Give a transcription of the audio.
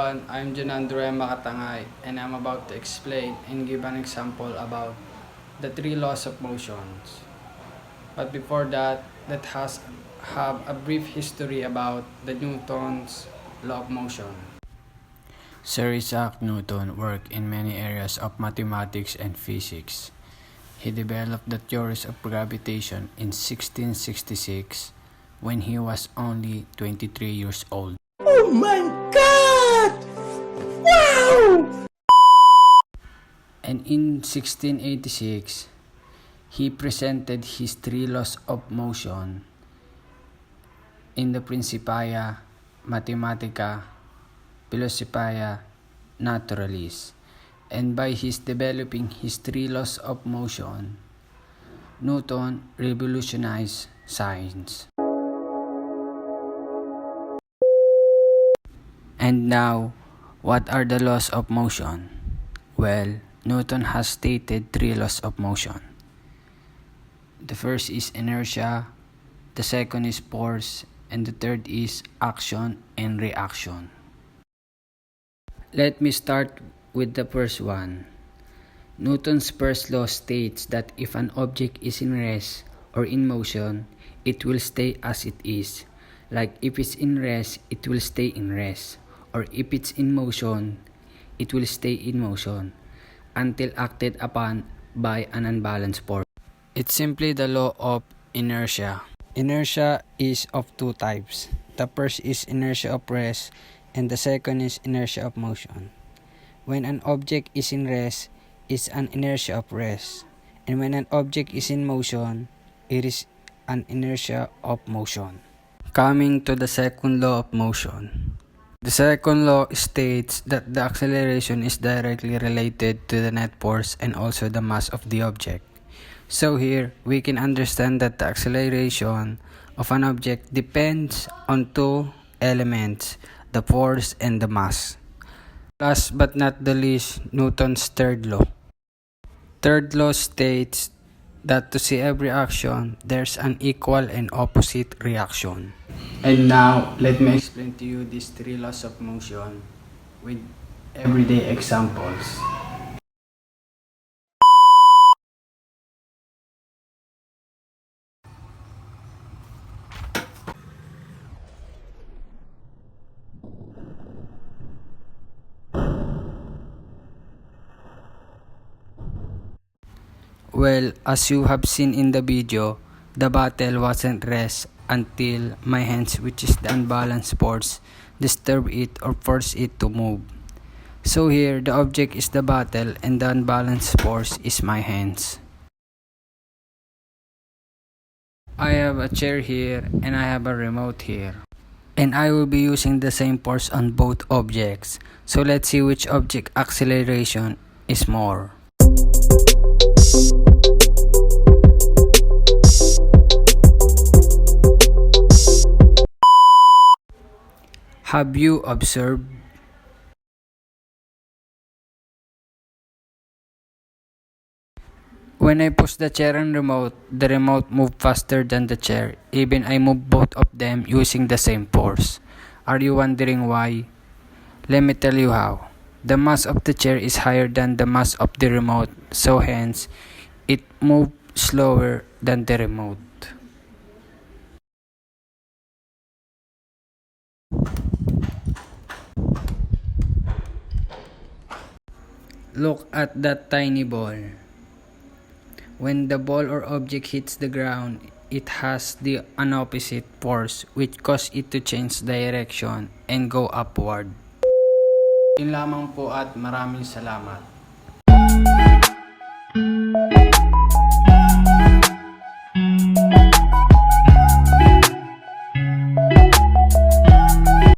everyone, I'm John Andrea Makatangay and I'm about to explain and give an example about the three laws of motions. But before that, let's have a brief history about the Newton's law of motion. Sir Isaac Newton worked in many areas of mathematics and physics. He developed the theories of gravitation in 1666 when he was only 23 years old. Oh my God! Wow! And in 1686, he presented his three laws of motion in the Principia Mathematica Philosophiae Naturalis. And by his developing his three laws of motion, Newton revolutionized science. And now, what are the laws of motion? Well, Newton has stated three laws of motion. The first is inertia, the second is force, and the third is action and reaction. Let me start with the first one. Newton's first law states that if an object is in rest or in motion, it will stay as it is. Like if it's in rest, it will stay in rest. Or if it's in motion, it will stay in motion until acted upon by an unbalanced force. It's simply the law of inertia. Inertia is of two types. The first is inertia of rest and the second is inertia of motion. When an object is in rest, it's an inertia of rest. And when an object is in motion, it is an inertia of motion. Coming to the second law of motion. The second law states that the acceleration is directly related to the net force and also the mass of the object. So here, we can understand that the acceleration of an object depends on two elements, the force and the mass. Last but not the least, Newton's third law. Third law states that to see every action, there's an equal and opposite reaction. And now, let me explain to you these three laws of motion with everyday examples. Well, as you have seen in the video, the battle wasn't rest until my hands, which is the unbalanced force, disturb it or force it to move. So here, the object is the battle and the unbalanced force is my hands. I have a chair here and I have a remote here. And I will be using the same force on both objects. So let's see which object acceleration is more. Have you observed? When I push the chair and the remote moved faster than the chair. Even I moved both of them using the same force. Are you wondering why? Let me tell you how. The mass of the chair is higher than the mass of the remote, so hence, it moved slower than the remote. Look at that tiny ball. When the ball or object hits the ground, it has an opposite force which causes it to change direction and go upward. Yun lamang po at maraming salamat.